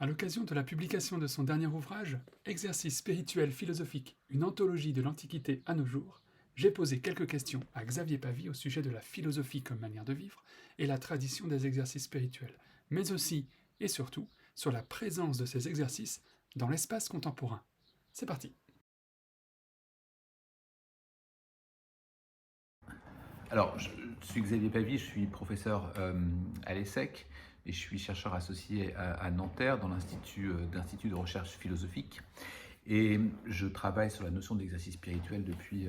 À l'occasion de la publication de son dernier ouvrage, Exercices spirituels philosophiques, une anthologie de l'Antiquité à nos jours, j'ai posé quelques questions à Xavier Pavie au sujet de la philosophie comme manière de vivre et la tradition des exercices spirituels, mais aussi et surtout sur la présence de ces exercices dans l'espace contemporain. C'est parti. Alors, je suis Xavier Pavie, je suis professeur à l'ESSEC et je suis chercheur associé à Nanterre dans l'Institut de recherche philosophique. Et je travaille sur la notion d'exercice spirituel depuis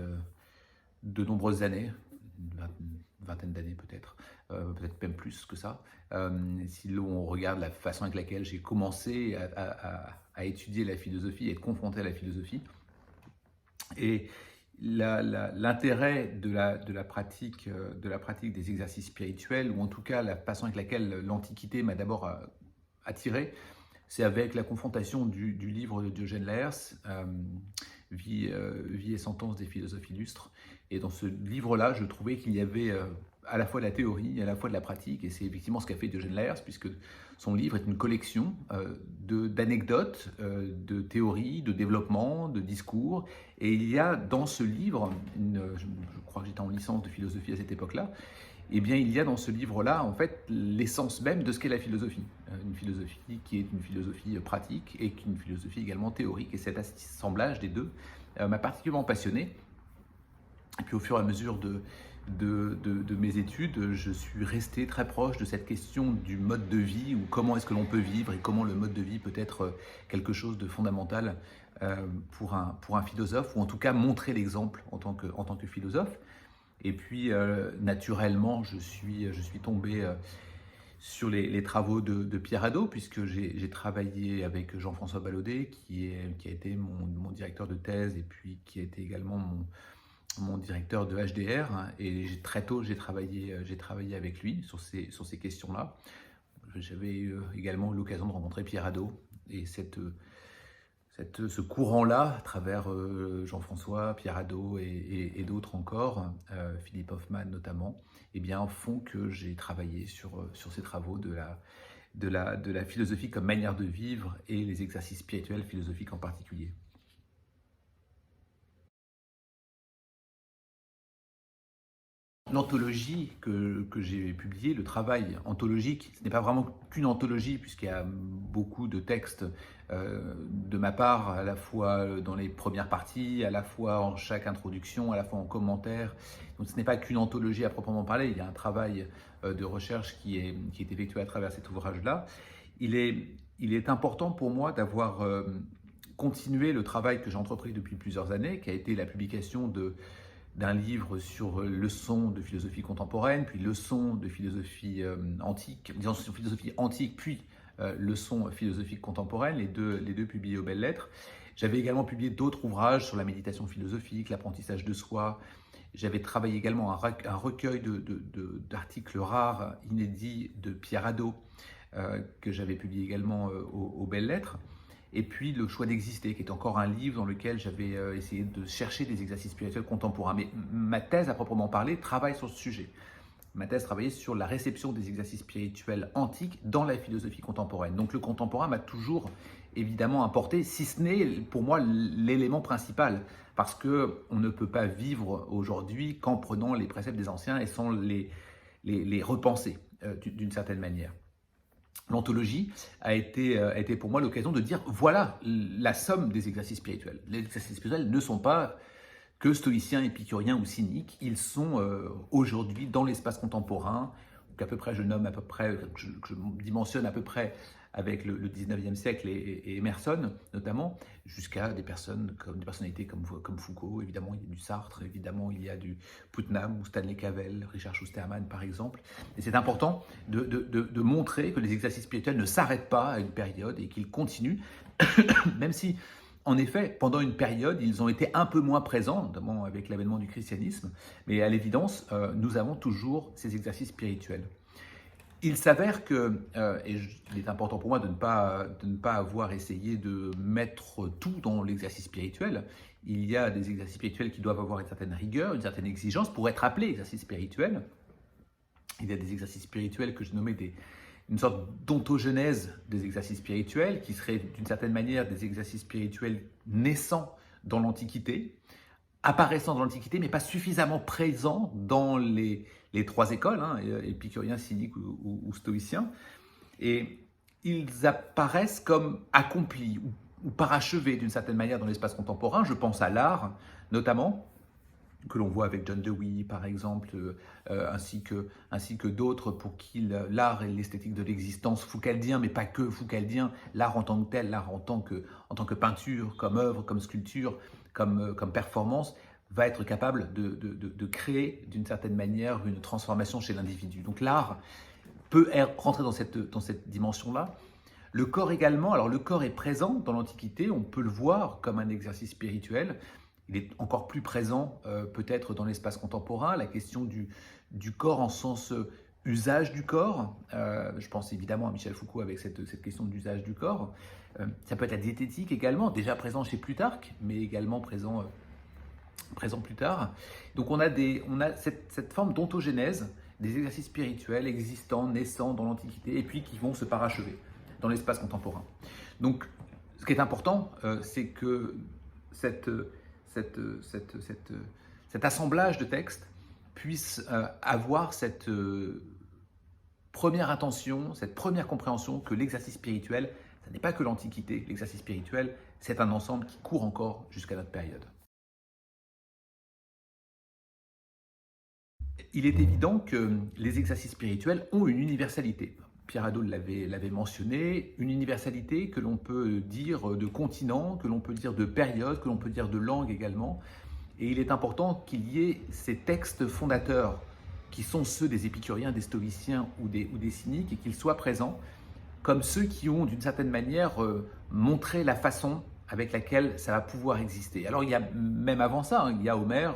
de nombreuses années, une vingtaine d'années peut-être, peut-être même plus que ça. Si l'on regarde la façon avec laquelle j'ai commencé à étudier la philosophie et être confronté à la philosophie, et l'intérêt de la pratique des exercices spirituels, ou en tout cas la façon avec laquelle l'Antiquité m'a d'abord attiré, c'est avec la confrontation du livre de Diogène Laërce, Vie et sentence des philosophes illustres. Et dans ce livre-là, je trouvais qu'il y avait à la fois de la théorie et à la fois de la pratique. Et c'est effectivement ce qu'a fait Diogène Laërce, puisque son livre est une collection d'anecdotes, de théories, de développement, de discours. Et il y a dans ce livre, je crois que j'étais en licence de philosophie à cette époque-là, eh bien, il y a dans ce livre-là, en fait, l'essence même de ce qu'est la philosophie. Une philosophie qui est une philosophie pratique et une philosophie également théorique. Et cet assemblage des deux m'a particulièrement passionné. Et puis, au fur et à mesure de mes études, je suis resté très proche de cette question du mode de vie, ou comment est-ce que l'on peut vivre et comment le mode de vie peut être quelque chose de fondamental pour un philosophe, ou en tout cas montrer l'exemple en tant que philosophe. Et puis, naturellement, je suis tombé sur les travaux de Pierre Hadot, puisque j'ai travaillé avec Jean-François Ballaudet, qui a été mon directeur de thèse, et puis qui a été également mon directeur de HDR. Hein, et très tôt, j'ai travaillé avec lui sur ces questions-là. J'avais eu également l'occasion de rencontrer Pierre Hadot, et ce courant-là, à travers Jean-François, Pierre Hadot et d'autres encore, Philippe Hoffman notamment, eh bien, font que j'ai travaillé sur ces travaux de la philosophie comme manière de vivre et les exercices spirituels philosophiques en particulier. L'anthologie que j'ai publiée, le travail anthologique, ce n'est pas vraiment qu'une anthologie, puisqu'il y a beaucoup de textes de ma part, à la fois dans les premières parties, à la fois en chaque introduction, à la fois en commentaire. Donc ce n'est pas qu'une anthologie à proprement parler, il y a un travail de recherche qui est effectué à travers cet ouvrage-là. Il est important pour moi d'avoir continué le travail que j'ai entrepris depuis plusieurs années, qui a été la publication d'un livre sur leçons de philosophie contemporaine, puis leçons de philosophie antique, disons sur philosophie antique, puis leçons philosophiques contemporaines, les deux publiés aux Belles Lettres. J'avais également publié d'autres ouvrages sur la méditation philosophique, l'apprentissage de soi. J'avais travaillé également un recueil d'articles rares, inédits de Pierre Hadot, que j'avais publié également aux Belles Lettres. Et puis le choix d'exister, qui est encore un livre dans lequel j'avais essayé de chercher des exercices spirituels contemporains. Mais ma thèse, à proprement parler, travaille sur ce sujet. Ma thèse travaillait sur la réception des exercices spirituels antiques dans la philosophie contemporaine. Donc le contemporain m'a toujours évidemment importé, si ce n'est pour moi l'élément principal, parce qu'on ne peut pas vivre aujourd'hui qu'en prenant les préceptes des anciens et sans les repenser d'une certaine manière. L'anthologie a été pour moi l'occasion de dire voilà la somme des exercices spirituels. Les exercices spirituels ne sont pas que stoïciens, épicuriens ou cyniques, ils sont aujourd'hui dans l'espace contemporain, qu'à peu près je nomme à peu près, que je dimensionne à peu près avec le 19e siècle et Emerson notamment, jusqu'à des personnalités comme Foucault, évidemment il y a du Sartre, évidemment il y a du Putnam ou Stanley Cavell, Richard Schusterman par exemple. Et c'est important de montrer que les exercices spirituels ne s'arrêtent pas à une période et qu'ils continuent, même si en effet, pendant une période, ils ont été un peu moins présents, notamment avec l'avènement du christianisme, mais à l'évidence, nous avons toujours ces exercices spirituels. Il s'avère que, il est important pour moi de ne pas avoir essayé de mettre tout dans l'exercice spirituel. Il y a des exercices spirituels qui doivent avoir une certaine rigueur, une certaine exigence pour être appelés exercices spirituels. Il y a des exercices spirituels que je nommais une sorte d'ontogenèse des exercices spirituels, qui seraient d'une certaine manière des exercices spirituels naissants dans l'Antiquité, apparaissant dans l'Antiquité, mais pas suffisamment présents dans les trois écoles, hein, épicurien, cynique ou stoïcien. Et ils apparaissent comme accomplis ou parachevés d'une certaine manière dans l'espace contemporain. Je pense à l'art, notamment, que l'on voit avec John Dewey, par exemple, ainsi que d'autres pour qui l'art est l'esthétique de l'existence foucaldien, mais pas que foucaldien, l'art en tant que tel, l'art en tant que peinture, comme œuvre, comme sculpture, comme performance, va être capable de créer d'une certaine manière une transformation chez l'individu. Donc l'art peut rentrer dans cette dimension-là. Le corps également, alors le corps est présent dans l'Antiquité, on peut le voir comme un exercice spirituel. Il est encore plus présent peut-être dans l'espace contemporain, la question du corps en sens usage du corps. Je pense évidemment à Michel Foucault avec cette question d'usage du corps. Ça peut être la diététique également, déjà présent chez Plutarque, mais également présent plus tard. Donc on a cette forme d'ontogénèse, des exercices spirituels existants, naissants dans l'Antiquité, et puis qui vont se parachever dans l'espace contemporain. Donc ce qui est important, c'est que cet assemblage de textes puisse avoir cette première intention, cette première compréhension que l'exercice spirituel, ce n'est pas que l'Antiquité. L'exercice spirituel, c'est un ensemble qui court encore jusqu'à notre période. Il est évident que les exercices spirituels ont une universalité. Pierre Hadot l'avait mentionné, une universalité que l'on peut dire de continent, que l'on peut dire de période, que l'on peut dire de langue également. Et il est important qu'il y ait ces textes fondateurs qui sont ceux des épicuriens, des stoïciens ou des cyniques, et qu'ils soient présents comme ceux qui ont d'une certaine manière montré la façon avec laquelle ça va pouvoir exister. Alors il y a même avant ça, hein, il y a Homère,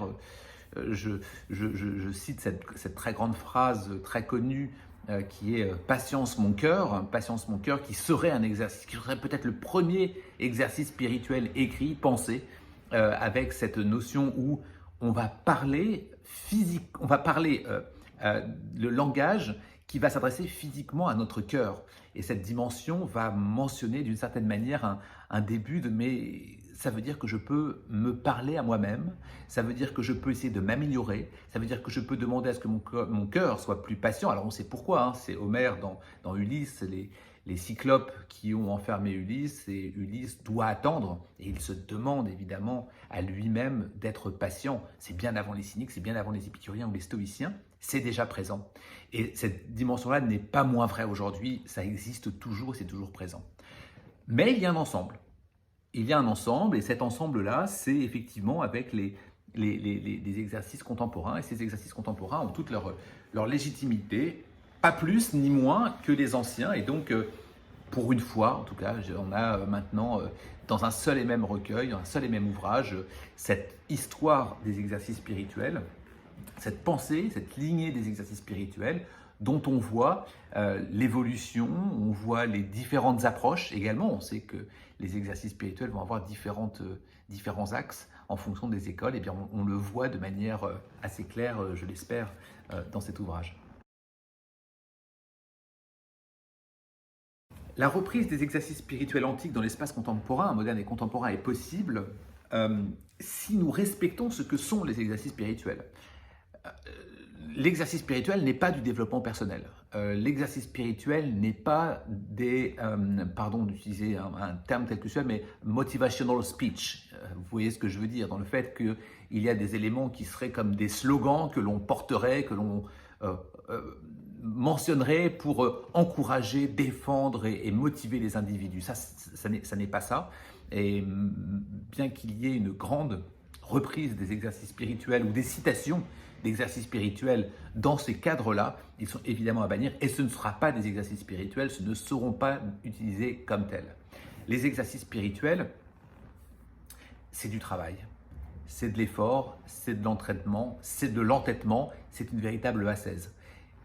je cite cette très grande phrase très connue qui est « patience mon cœur », qui serait un exercice, qui serait peut-être le premier exercice spirituel écrit, pensé, avec cette notion où on va parler le langage qui va s'adresser physiquement à notre cœur. Et cette dimension va mentionner d'une certaine manière un début de mais ça veut dire que je peux me parler à moi-même, ça veut dire que je peux essayer de m'améliorer, ça veut dire que je peux demander à ce que mon cœur soit plus patient. Alors on sait pourquoi, hein, c'est Homère dans Ulysse, les cyclopes qui ont enfermé Ulysse, et Ulysse doit attendre, et il se demande évidemment à lui-même d'être patient. C'est bien avant les cyniques, c'est bien avant les épicuriens ou les stoïciens, c'est déjà présent. Et cette dimension-là n'est pas moins vraie aujourd'hui, ça existe toujours, c'est toujours présent. Mais il y a un ensemble. Il y a un ensemble, et cet ensemble-là, c'est effectivement avec les exercices contemporains, et ces exercices contemporains ont toute leur légitimité, pas plus ni moins que les anciens, et donc pour une fois, en tout cas, on a maintenant dans un seul et même recueil, un seul et même ouvrage, cette histoire des exercices spirituels, cette pensée, cette lignée des exercices spirituels, dont on voit l'évolution, on voit les différentes approches également. On sait que les exercices spirituels vont avoir différents axes en fonction des écoles. Et bien, on le voit de manière assez claire, je l'espère, dans cet ouvrage. La reprise des exercices spirituels antiques dans l'espace contemporain, moderne et contemporain, est possible si nous respectons ce que sont les exercices spirituels. L'exercice spirituel n'est pas du développement personnel. L'exercice spirituel n'est pas pardon d'utiliser un terme tel que celui-là, mais motivational speech. Vous voyez ce que je veux dire, dans le fait qu'il y a des éléments qui seraient comme des slogans que l'on porterait, que l'on mentionnerait pour encourager, défendre et motiver les individus. Ça n'est pas ça. Et bien qu'il y ait une grande reprise des exercices spirituels ou des citations d'exercices spirituels dans ces cadres-là, ils sont évidemment à bannir, et ce ne sera pas des exercices spirituels, ce ne seront pas utilisés comme tels. Les exercices spirituels, c'est du travail, c'est de l'effort, c'est de l'entraînement, c'est de l'entêtement, c'est une véritable ascèse.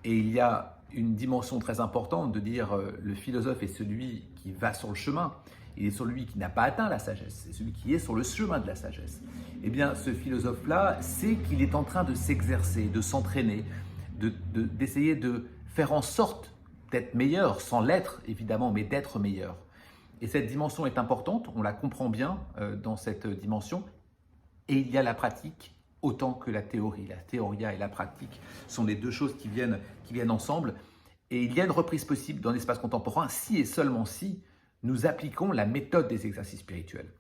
Et il y a une dimension très importante de dire le philosophe est celui qui va sur le chemin, il est celui qui n'a pas atteint la sagesse, c'est celui qui est sur le chemin de la sagesse. Eh bien, ce philosophe-là sait qu'il est en train de s'exercer, de s'entraîner, d'essayer de faire en sorte d'être meilleur, sans l'être évidemment, mais d'être meilleur. Et cette dimension est importante, on la comprend bien dans cette dimension. Et il y a la pratique autant que la théorie. La théoria et la pratique sont les deux choses qui viennent ensemble. Et il y a une reprise possible dans l'espace contemporain si et seulement si nous appliquons la méthode des exercices spirituels.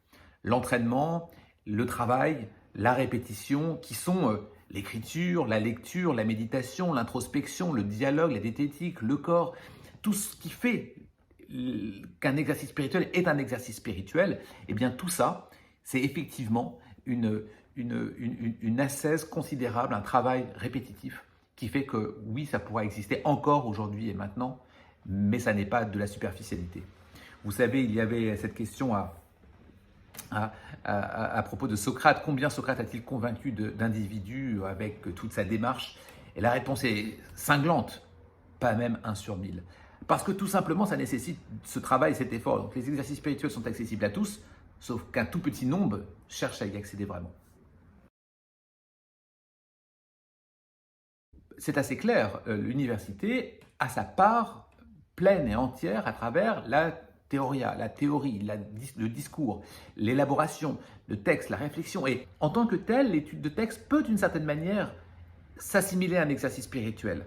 L'entraînement, le travail, la répétition, qui sont l'écriture, la lecture, la méditation, l'introspection, le dialogue, la diététique, le corps, tout ce qui fait qu'un exercice spirituel est un exercice spirituel, eh bien tout ça, c'est effectivement une ascèse considérable, un travail répétitif qui fait que oui, ça pourra exister encore aujourd'hui et maintenant, mais ça n'est pas de la superficialité. Vous savez, il y avait cette question à propos de Socrate. Combien Socrate a-t-il convaincu d'individus avec toute sa démarche? Et la réponse est cinglante, pas même 1 sur 1000. Parce que tout simplement, ça nécessite ce travail, cet effort. Donc les exercices spirituels sont accessibles à tous, sauf qu'un tout petit nombre cherche à y accéder vraiment. C'est assez clair, l'université a sa part pleine et entière à travers la théoria, la théorie, le discours, l'élaboration de textes, la réflexion. Et en tant que tel, l'étude de texte peut d'une certaine manière s'assimiler à un exercice spirituel.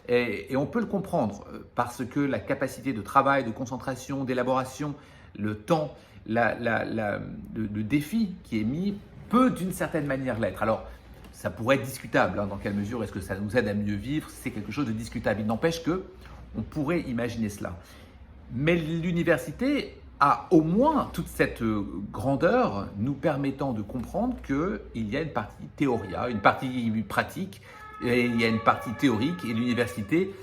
Et on peut le comprendre parce que la capacité de travail, de concentration, d'élaboration, le temps, le défi qui est mis peut d'une certaine manière l'être. Alors, ça pourrait être discutable, dans quelle mesure est-ce que ça nous aide à mieux vivre, c'est quelque chose de discutable. Il n'empêche que on pourrait imaginer cela. Mais l'université a au moins toute cette grandeur nous permettant de comprendre qu'il y a une partie théoria, une partie pratique, et il y a une partie théorique, et l'université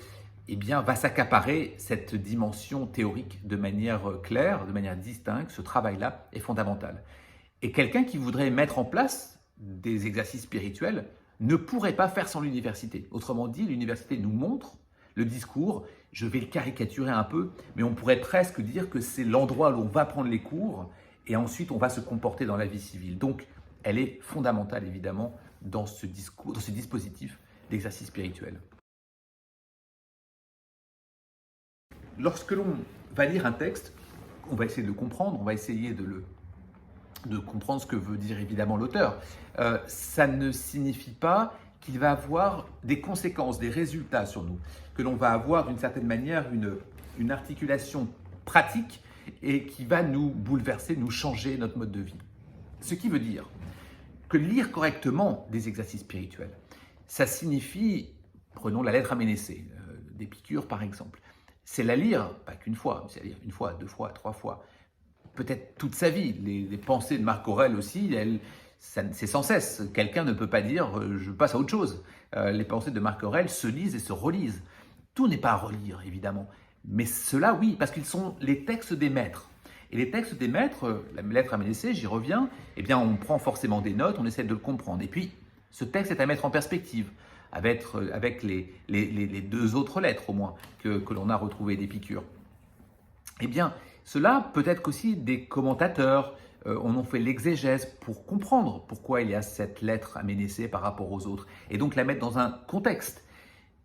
va s'accaparer cette dimension théorique de manière claire, de manière distincte. Ce travail-là est fondamental. Et quelqu'un qui voudrait mettre en place des exercices spirituels ne pourrait pas faire sans l'université. Autrement dit, l'université nous montre le discours, je vais le caricaturer un peu, mais on pourrait presque dire que c'est l'endroit où on va prendre les cours et ensuite on va se comporter dans la vie civile. Donc, elle est fondamentale évidemment dans ce discours, dans ce dispositif d'exercice spirituel. Lorsque l'on va lire un texte, on va essayer de le comprendre, on va essayer de comprendre ce que veut dire évidemment l'auteur. Ça ne signifie pas qu'il va avoir des conséquences, des résultats sur nous, que l'on va avoir d'une certaine manière une articulation pratique et qui va nous bouleverser, nous changer notre mode de vie. Ce qui veut dire que lire correctement des exercices spirituels, ça signifie, prenons la lettre à Ménécée, d'Épicure par exemple, c'est la lire, pas qu'une fois, c'est à dire une fois, 2 fois, 3 fois, peut-être toute sa vie. Les pensées de Marc Aurèle aussi, c'est sans cesse. Quelqu'un ne peut pas dire je passe à autre chose. Les pensées de Marc Aurèle se lisent et se relisent. Tout n'est pas à relire, évidemment. Mais cela, oui, parce qu'ils sont les textes des maîtres. Et les textes des maîtres, la lettre à Ménécée, j'y reviens, on prend forcément des notes, on essaie de le comprendre. Et puis, ce texte est à mettre en perspective avec les 2 autres lettres, au moins, que l'on a retrouvées d'Épicure. Cela peut être qu'aussi des commentateurs on en fait l'exégèse pour comprendre pourquoi il y a cette lettre à Ménécée par rapport aux autres, et donc la mettre dans un contexte.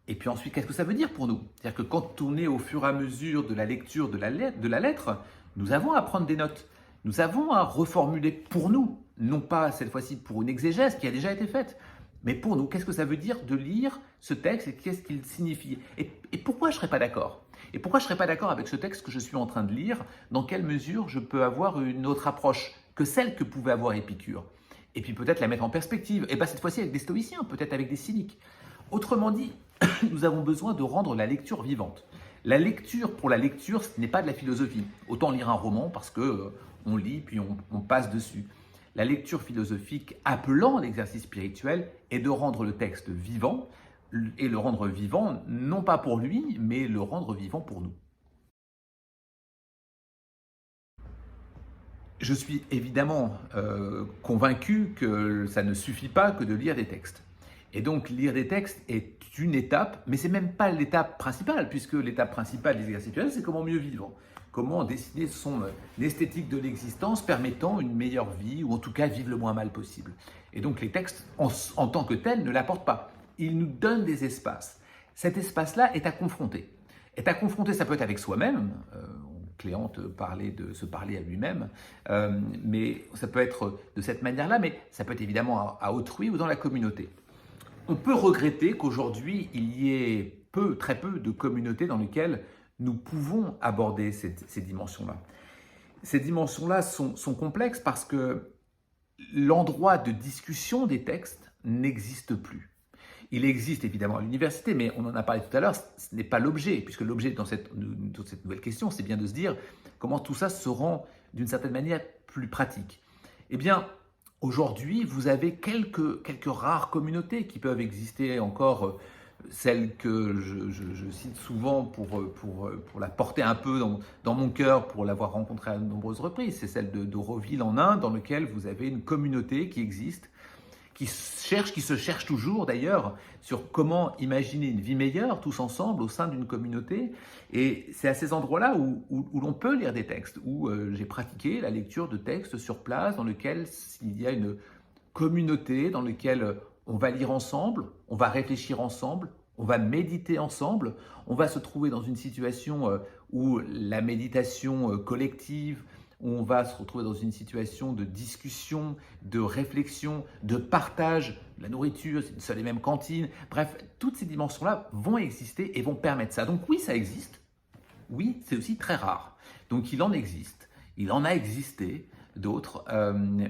Et puis ensuite, qu'est-ce que ça veut dire pour nous? C'est-à-dire que quand on est au fur et à mesure de la lecture de la lettre, nous avons à prendre des notes, nous avons à reformuler pour nous, non pas cette fois-ci pour une exégèse qui a déjà été faite, mais pour nous, qu'est-ce que ça veut dire de lire ce texte et qu'est-ce qu'il signifie? Et pourquoi je ne serais pas d'accord? Et pourquoi je ne serais pas d'accord avec ce texte que je suis en train de lire? Dans quelle mesure je peux avoir une autre approche que celle que pouvait avoir Épicure? Et puis peut-être la mettre en perspective, et pas cette fois-ci avec des stoïciens, peut-être avec des cyniques. Autrement dit, nous avons besoin de rendre la lecture vivante. La lecture pour la lecture, ce n'est pas de la philosophie. Autant lire un roman parce qu'on lit puis on passe dessus. La lecture philosophique appelant l'exercice spirituel est de rendre le texte vivant, et le rendre vivant non pas pour lui, mais le rendre vivant pour nous. Je suis évidemment convaincu que ça ne suffit pas que de lire des textes. Et donc lire des textes est une étape, mais ce n'est même pas l'étape principale, puisque l'étape principale des exercices spirituels, c'est comment mieux vivre. Comment dessiner son esthétique de l'existence permettant une meilleure vie, ou en tout cas vivre le moins mal possible. Et donc les textes, en tant que tels, ne l'apportent pas. Ils nous donnent des espaces. Cet espace-là est à confronter. est à confronter, ça peut être avec soi-même, Cléante parlait de se parler à lui-même, mais ça peut être de cette manière-là, mais ça peut être évidemment à autrui ou dans la communauté. On peut regretter qu'aujourd'hui, il y ait très peu de communautés dans lesquelles nous pouvons aborder ces dimensions-là. Ces dimensions-là sont complexes parce que l'endroit de discussion des textes n'existe plus. Il existe évidemment à l'université, mais on en a parlé tout à l'heure, ce n'est pas l'objet, puisque l'objet dans cette nouvelle question, c'est bien de se dire comment tout ça se rend d'une certaine manière plus pratique. Eh bien, aujourd'hui, vous avez quelques rares communautés qui peuvent exister encore, celle que je cite souvent pour la porter un peu dans mon cœur, pour l'avoir rencontrée à de nombreuses reprises, c'est celle d'Auroville en Inde, dans laquelle vous avez une communauté qui existe, qui se cherche toujours d'ailleurs sur comment imaginer une vie meilleure tous ensemble au sein d'une communauté. Et c'est à ces endroits-là où l'on peut lire des textes, où j'ai pratiqué la lecture de textes sur place, dans lequel il y a une communauté, dans laquelle on va lire ensemble, on va réfléchir ensemble, on va méditer ensemble, on va se trouver dans une situation où la méditation collective, on va se retrouver dans une situation de discussion, de réflexion, de partage, de la nourriture, c'est une seule et même cantine. Bref, toutes ces dimensions-là vont exister et vont permettre ça. Donc oui, ça existe. Oui, c'est aussi très rare. Donc il en existe. Il en a existé d'autres,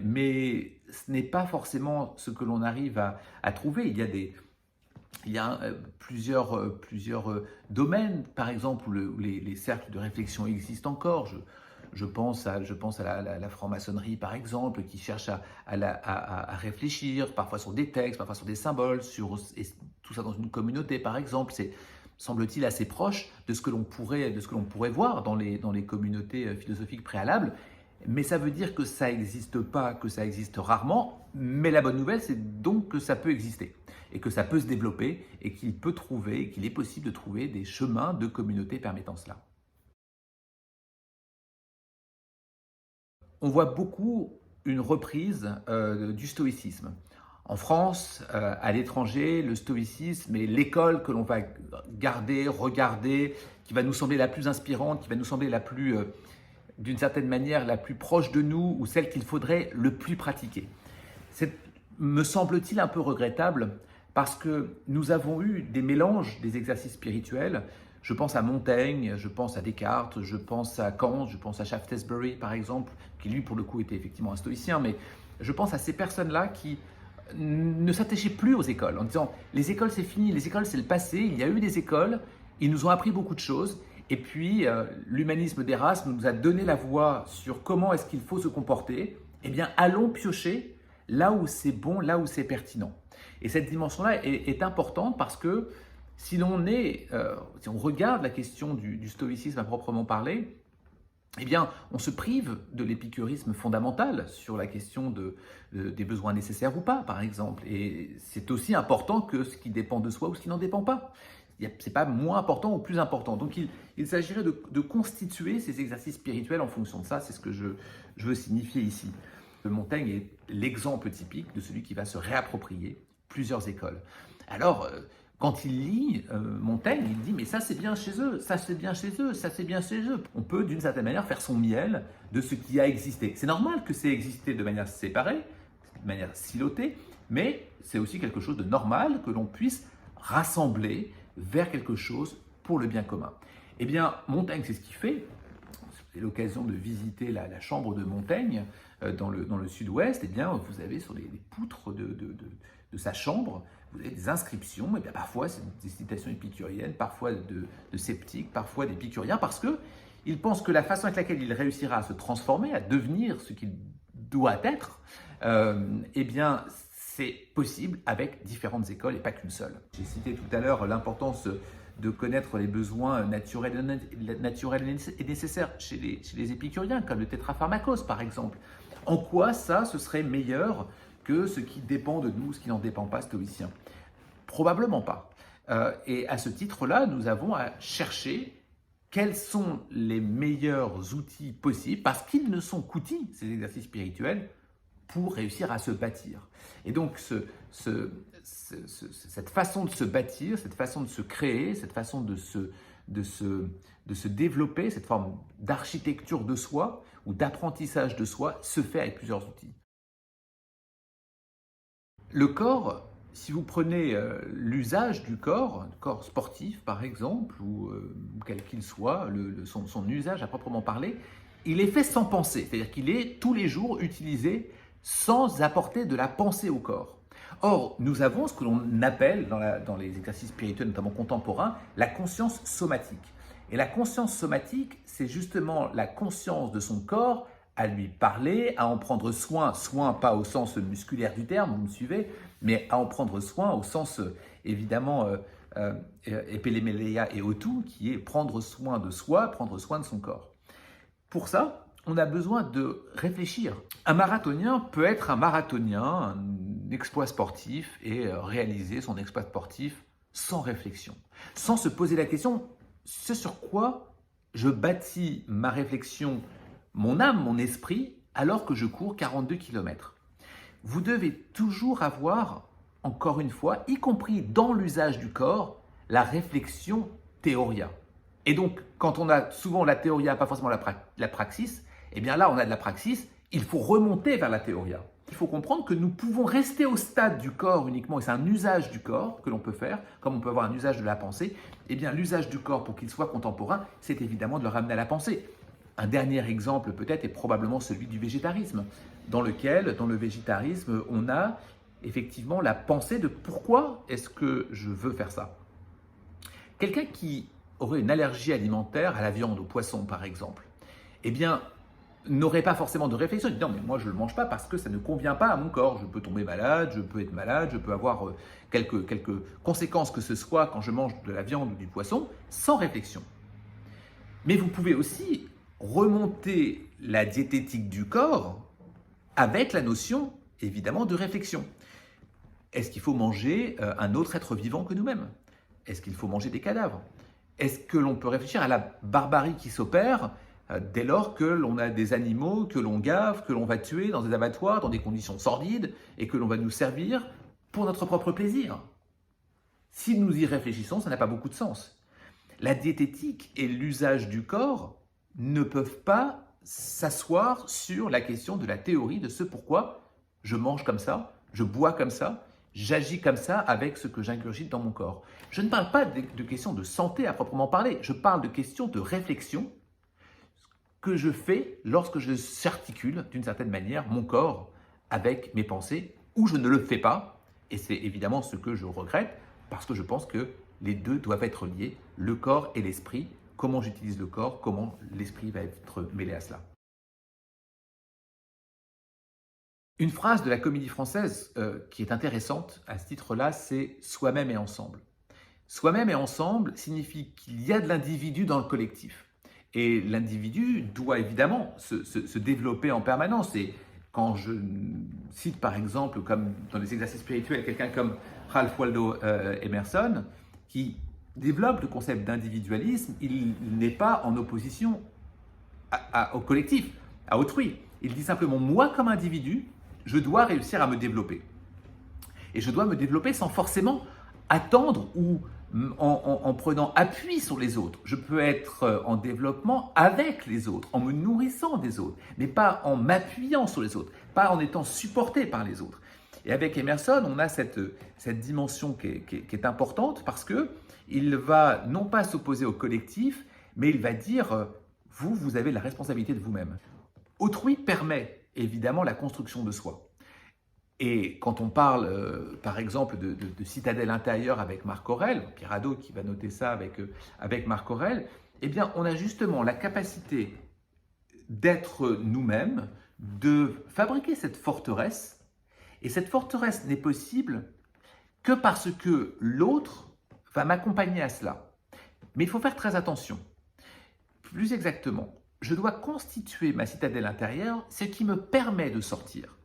mais ce n'est pas forcément ce que l'on arrive à trouver. Il y a plusieurs domaines, par exemple, où les cercles de réflexion existent encore. Je pense à la franc-maçonnerie, par exemple, qui cherche à réfléchir, parfois sur des textes, parfois sur des symboles, et tout ça dans une communauté, par exemple. C'est, semble-t-il, assez proche de ce que l'on pourrait voir dans les communautés philosophiques préalables. Mais ça veut dire que ça n'existe pas, que ça existe rarement. Mais la bonne nouvelle, c'est donc que ça peut exister et que ça peut se développer et qu'il est possible de trouver des chemins de communauté permettant cela. On voit beaucoup une reprise du stoïcisme. En France, à l'étranger, le stoïcisme est l'école que l'on va garder, regarder, qui va nous sembler la plus inspirante, qui va nous sembler la plus, d'une certaine manière, la plus proche de nous, ou celle qu'il faudrait le plus pratiquer. C'est, me semble-t-il, un peu regrettable, parce que nous avons eu des mélanges des exercices spirituels. Je pense à Montaigne, je pense à Descartes, je pense à Kant, je pense à Shaftesbury par exemple, qui lui pour le coup était effectivement un stoïcien, mais je pense à ces personnes-là qui ne s'attachaient plus aux écoles, en disant les écoles c'est fini, les écoles c'est le passé, il y a eu des écoles, ils nous ont appris beaucoup de choses, et puis l'humanisme d'Erasme nous a donné la voie sur comment est-ce qu'il faut se comporter. Eh bien allons piocher là où c'est bon, là où c'est pertinent. Et cette dimension-là est importante parce que si on regarde la question du stoïcisme à proprement parler, eh bien, on se prive de l'épicurisme fondamental sur la question des besoins nécessaires ou pas, par exemple. Et c'est aussi important que ce qui dépend de soi ou ce qui n'en dépend pas. Ce n'est pas moins important ou plus important. Donc, il s'agirait de constituer ces exercices spirituels en fonction de ça. C'est ce que je veux signifier ici. Montaigne est l'exemple typique de celui qui va se réapproprier plusieurs écoles. Alors, quand il lit Montaigne, il dit « mais ça c'est bien chez eux, ça c'est bien chez eux, ça c'est bien chez eux ». On peut d'une certaine manière faire son miel de ce qui a existé. C'est normal que c'est existé de manière séparée, de manière silotée, mais c'est aussi quelque chose de normal que l'on puisse rassembler vers quelque chose pour le bien commun. Eh bien, Montaigne, c'est ce qu'il fait. C'est l'occasion de visiter la chambre de Montaigne dans le sud-ouest. Eh bien, vous avez sur les poutres de sa chambre, vous avez des inscriptions, et bien parfois c'est des citations épicuriennes, parfois de sceptiques, parfois d'épicuriens, parce qu'il pense que la façon avec laquelle il réussira à se transformer, à devenir ce qu'il doit être, eh bien c'est possible avec différentes écoles et pas qu'une seule. J'ai cité tout à l'heure l'importance de connaître les besoins naturels et nécessaires chez les épicuriens, comme le tétrapharmakos par exemple. En quoi ça, ce serait meilleur que ce qui dépend de nous, ce qui n'en dépend pas, stoïcien? Probablement pas. Et à ce titre-là, nous avons à chercher quels sont les meilleurs outils possibles, parce qu'ils ne sont qu'outils, ces exercices spirituels, pour réussir à se bâtir. Et donc, cette façon de se bâtir, cette façon de se créer, cette façon de de se développer, cette forme d'architecture de soi ou d'apprentissage de soi se fait avec plusieurs outils. Le corps, si vous prenez l'usage du corps sportif par exemple, ou quel qu'il soit, son usage à proprement parler, il est fait sans pensée, c'est-à-dire qu'il est tous les jours utilisé sans apporter de la pensée au corps. Or, nous avons ce que l'on appelle dans les exercices spirituels, notamment contemporains, la conscience somatique. Et la conscience somatique, c'est justement la conscience de son corps à lui parler, à en prendre soin, soin pas au sens musculaire du terme, vous me suivez, mais à en prendre soin au sens évidemment epelemelia et otu, qui est prendre soin de soi, prendre soin de son corps. Pour ça, on a besoin de réfléchir. Un marathonien peut être un marathonien, un exploit sportif et réaliser son exploit sportif sans réflexion, sans se poser la question, ce sur quoi je bâtis ma réflexion, mon âme, mon esprit, alors que je cours 42 km. Vous devez toujours avoir, encore une fois, y compris dans l'usage du corps, la réflexion théoria. Et donc, quand on a souvent la théoria, pas forcément la praxis, eh bien là, on a de la praxis, il faut remonter vers la théoria. Il faut comprendre que nous pouvons rester au stade du corps uniquement, et c'est un usage du corps que l'on peut faire, comme on peut avoir un usage de la pensée. Eh bien, l'usage du corps, pour qu'il soit contemporain, c'est évidemment de le ramener à la pensée. Un dernier exemple peut-être est probablement celui du végétarisme, dans le végétarisme, on a effectivement la pensée de pourquoi est-ce que je veux faire ça. Quelqu'un qui aurait une allergie alimentaire à la viande, au poisson par exemple, eh bien, n'aurait pas forcément de réflexion. Il dit non, mais moi je ne le mange pas parce que ça ne convient pas à mon corps. Je peux tomber malade, je peux être malade, je peux avoir quelques conséquences que ce soit quand je mange de la viande ou du poisson, sans réflexion. Mais vous pouvez aussi remonter la diététique du corps avec la notion, évidemment, de réflexion. Est-ce qu'il faut manger un autre être vivant que nous-mêmes? Est-ce qu'il faut manger des cadavres? Est-ce que l'on peut réfléchir à la barbarie qui s'opère dès lors que l'on a des animaux que l'on gave, que l'on va tuer dans des abattoirs, dans des conditions sordides, et que l'on va nous servir pour notre propre plaisir? Si nous y réfléchissons, ça n'a pas beaucoup de sens. La diététique et l'usage du corps ne peuvent pas s'asseoir sur la question de la théorie de ce pourquoi je mange comme ça, je bois comme ça, j'agis comme ça avec ce que j'ingurgite dans mon corps. Je ne parle pas de questions de santé à proprement parler, je parle de questions de réflexion que je fais lorsque je s'articule d'une certaine manière mon corps avec mes pensées, ou je ne le fais pas, et c'est évidemment ce que je regrette, parce que je pense que les deux doivent être liés, le corps et l'esprit. Comment j'utilise le corps, comment l'esprit va être mêlé à cela. Une phrase de la Comédie Française qui est intéressante à ce titre-là, c'est « soi-même et ensemble ». Soi-même et ensemble signifie qu'il y a de l'individu dans le collectif. Et l'individu doit évidemment se développer en permanence. Et quand je cite par exemple, comme dans les exercices spirituels, quelqu'un comme Ralph Waldo Emerson, qui développe le concept d'individualisme, il n'est pas en opposition au collectif, à autrui. Il dit simplement, moi comme individu, je dois réussir à me développer. Et je dois me développer sans forcément attendre ou en prenant appui sur les autres. Je peux être en développement avec les autres, en me nourrissant des autres, mais pas en m'appuyant sur les autres, pas en étant supporté par les autres. Et avec Emerson, on a cette dimension qui est importante parce qu'il va non pas s'opposer au collectif, mais il va dire vous avez la responsabilité de vous-même. Autrui permet évidemment la construction de soi. Et quand on parle, par exemple, de citadelle intérieure avec Marc Aurèle, Pierre Hadot qui va noter ça avec Marc Aurèle, eh bien, on a justement la capacité d'être nous-mêmes, de fabriquer cette forteresse. Et cette forteresse n'est possible que parce que l'autre va m'accompagner à cela. Mais il faut faire très attention. Plus exactement, je dois constituer ma citadelle intérieure, ce qui me permet de sortir.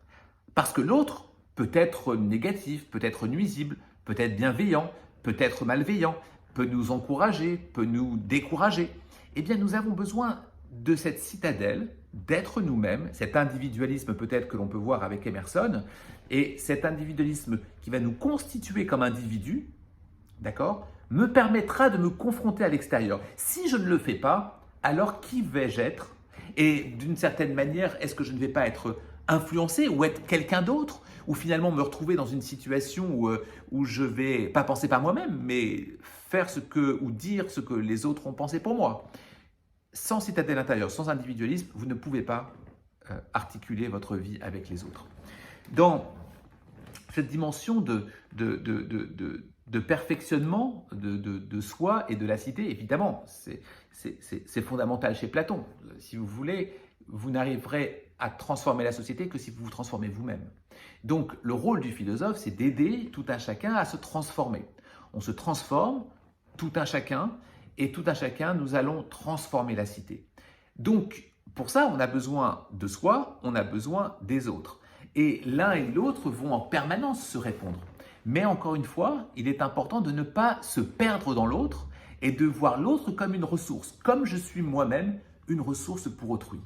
Parce que l'autre peut être négatif, peut être nuisible, peut être bienveillant, peut être malveillant, peut nous encourager, peut nous décourager. Eh bien, nous avons besoin de cette citadelle, d'être nous-mêmes, cet individualisme peut-être que l'on peut voir avec Emerson, et cet individualisme qui va nous constituer comme individus, d'accord, me permettra de me confronter à l'extérieur. Si je ne le fais pas, alors qui vais-je être? Et d'une certaine manière, est-ce que je ne vais pas être influencé ou être quelqu'un d'autre? Ou finalement me retrouver dans une situation où je vais pas penser par moi-même, mais faire ou dire ce que les autres ont pensé pour moi. Sans citadelle intérieure, sans individualisme, vous ne pouvez pas articuler votre vie avec les autres. Dans cette dimension de perfectionnement de soi et de la cité, évidemment, c'est fondamental chez Platon. Si vous voulez, vous n'arriverez à transformer la société que si vous vous transformez vous-même. Donc, le rôle du philosophe, c'est d'aider tout un chacun à se transformer. On se transforme, tout un chacun, et tout un chacun, nous allons transformer la cité. Donc, pour ça, on a besoin de soi, on a besoin des autres. Et l'un et l'autre vont en permanence se répondre. Mais encore une fois, il est important de ne pas se perdre dans l'autre et de voir l'autre comme une ressource, comme je suis moi-même une ressource pour autrui.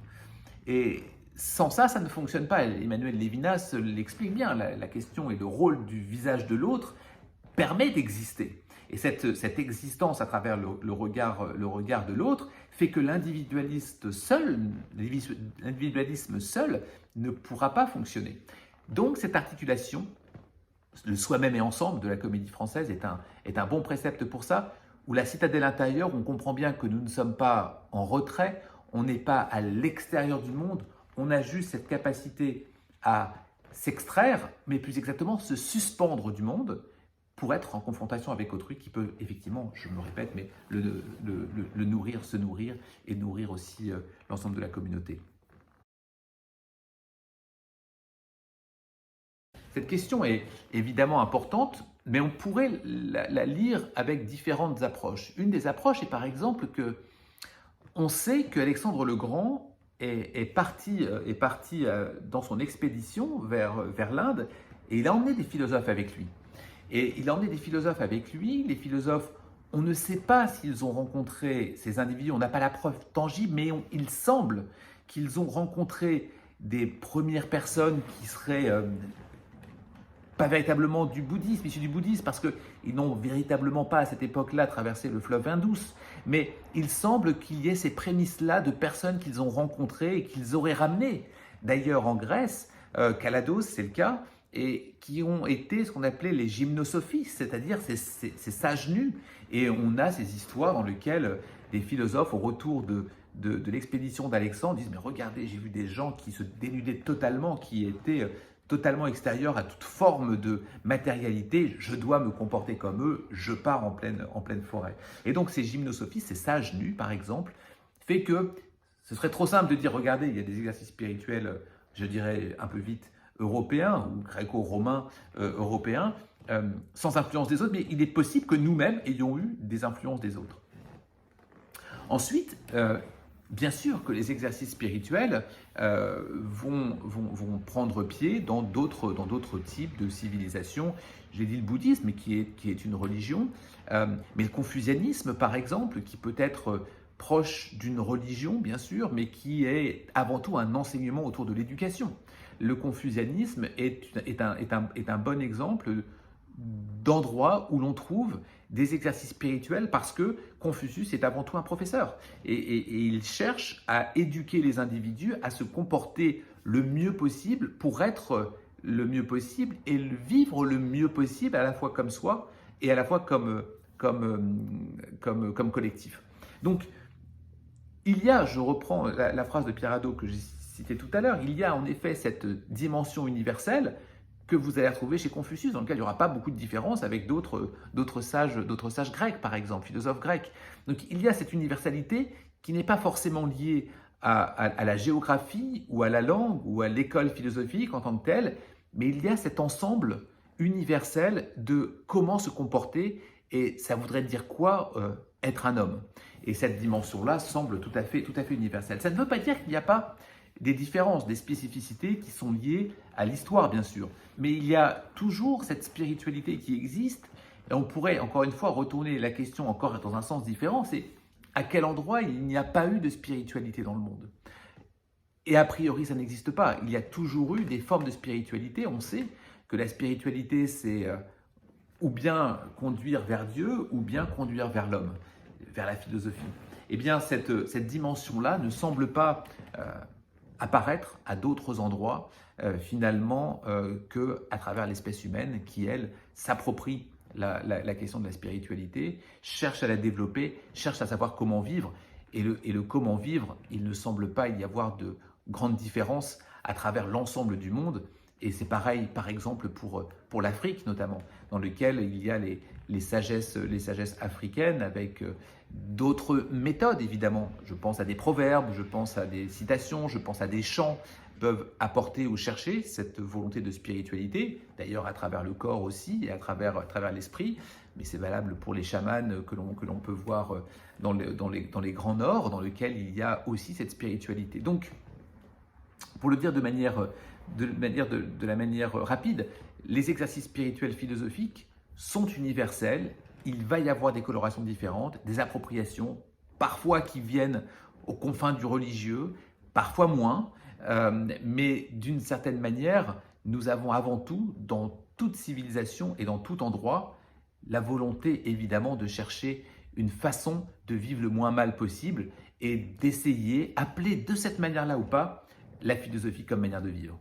Et sans ça, ça ne fonctionne pas. Emmanuel Lévinas l'explique bien, la question et le rôle du visage de l'autre permet d'exister. Et cette existence à travers le regard de l'autre fait que l'individualisme seul ne pourra pas fonctionner. Donc cette articulation, le soi-même et ensemble de la Comédie Française est un bon précepte pour ça, où la citadelle intérieure, on comprend bien que nous ne sommes pas en retrait, on n'est pas à l'extérieur du monde, on a juste cette capacité à s'extraire, mais plus exactement se suspendre du monde, pour être en confrontation avec autrui qui peut effectivement, je me répète, mais le nourrir, se nourrir et nourrir aussi l'ensemble de la communauté. Cette question est évidemment importante, mais on pourrait la lire avec différentes approches. Une des approches est par exemple que on sait qu'Alexandre le Grand est parti dans son expédition vers l'Inde et il a emmené des philosophes avec lui. Et il a emmené des philosophes avec lui. Les philosophes, on ne sait pas s'ils ont rencontré ces individus, on n'a pas la preuve tangible, mais il semble qu'ils ont rencontré des premières personnes qui seraient pas véritablement du bouddhisme, issus du bouddhisme, parce qu'ils n'ont véritablement pas à cette époque-là traversé le fleuve Indus. Mais il semble qu'il y ait ces prémices-là de personnes qu'ils ont rencontrées et qu'ils auraient ramenées. D'ailleurs, en Grèce, Calados, c'est le cas, et qui ont été ce qu'on appelait les gymnosophistes, c'est-à-dire ces sages nus. Et on a ces histoires dans lesquelles des philosophes, au retour de l'expédition d'Alexandre, disent « Mais regardez, j'ai vu des gens qui se dénudaient totalement, qui étaient totalement extérieurs à toute forme de matérialité. Je dois me comporter comme eux, je pars en pleine forêt. » Et donc ces gymnosophistes, ces sages nus, par exemple, fait que ce serait trop simple de dire « Regardez, il y a des exercices spirituels, je dirais un peu vite, européens ou gréco-romains européens, sans influence des autres, mais il est possible que nous-mêmes ayons eu des influences des autres. » Ensuite, bien sûr que les exercices spirituels vont prendre pied dans d'autres types de civilisations. J'ai dit le bouddhisme, qui est une religion, mais le confucianisme, par exemple, qui peut être proche d'une religion, bien sûr, mais qui est avant tout un enseignement autour de l'éducation. Le confucianisme est un bon exemple d'endroit où l'on trouve des exercices spirituels parce que Confucius est avant tout un professeur et il cherche à éduquer les individus à se comporter le mieux possible pour être le mieux possible et vivre le mieux possible à la fois comme soi et à la fois comme collectif. Donc, il y a, je reprends la phrase de Pierre Hadot que j'ai citée tout à l'heure, il y a en effet cette dimension universelle que vous allez retrouver chez Confucius, dans lequel il n'y aura pas beaucoup de différence avec d'autres sages grecs, par exemple, philosophes grecs. Donc il y a cette universalité qui n'est pas forcément liée à la géographie ou à la langue ou à l'école philosophique en tant que telle, mais il y a cet ensemble universel de comment se comporter et ça voudrait dire quoi être un homme. Et cette dimension-là semble tout à fait universelle. Ça ne veut pas dire qu'il n'y a pas des différences, des spécificités qui sont liées à l'histoire, bien sûr. Mais il y a toujours cette spiritualité qui existe. Et on pourrait, encore une fois, retourner la question encore dans un sens différent, c'est à quel endroit il n'y a pas eu de spiritualité dans le monde? Et a priori, ça n'existe pas. Il y a toujours eu des formes de spiritualité. On sait que la spiritualité, c'est ou bien conduire vers Dieu, ou bien conduire vers l'homme, vers la philosophie. Eh bien, cette dimension-là ne semble pas apparaître à d'autres endroits, finalement, qu'à travers l'espèce humaine qui, elle, s'approprie la question de la spiritualité, cherche à la développer, cherche à savoir comment vivre. Et le comment vivre, il ne semble pas y avoir de grandes différences à travers l'ensemble du monde. Et c'est pareil, par exemple, pour l'Afrique notamment, dans lequel il y a les sagesses africaines avec d'autres méthodes, évidemment. Je pense à des proverbes, je pense à des citations, je pense à des chants peuvent apporter ou chercher cette volonté de spiritualité, d'ailleurs à travers le corps aussi et à travers l'esprit, mais c'est valable pour les chamans que l'on peut voir dans les grands nord, dans lesquels il y a aussi cette spiritualité. Donc, pour le dire de la manière rapide, les exercices spirituels philosophiques sont universels, il va y avoir des colorations différentes, des appropriations, parfois qui viennent aux confins du religieux, parfois moins, mais d'une certaine manière, nous avons avant tout, dans toute civilisation et dans tout endroit, la volonté évidemment de chercher une façon de vivre le moins mal possible et d'essayer, appeler de cette manière-là ou pas, la philosophie comme manière de vivre.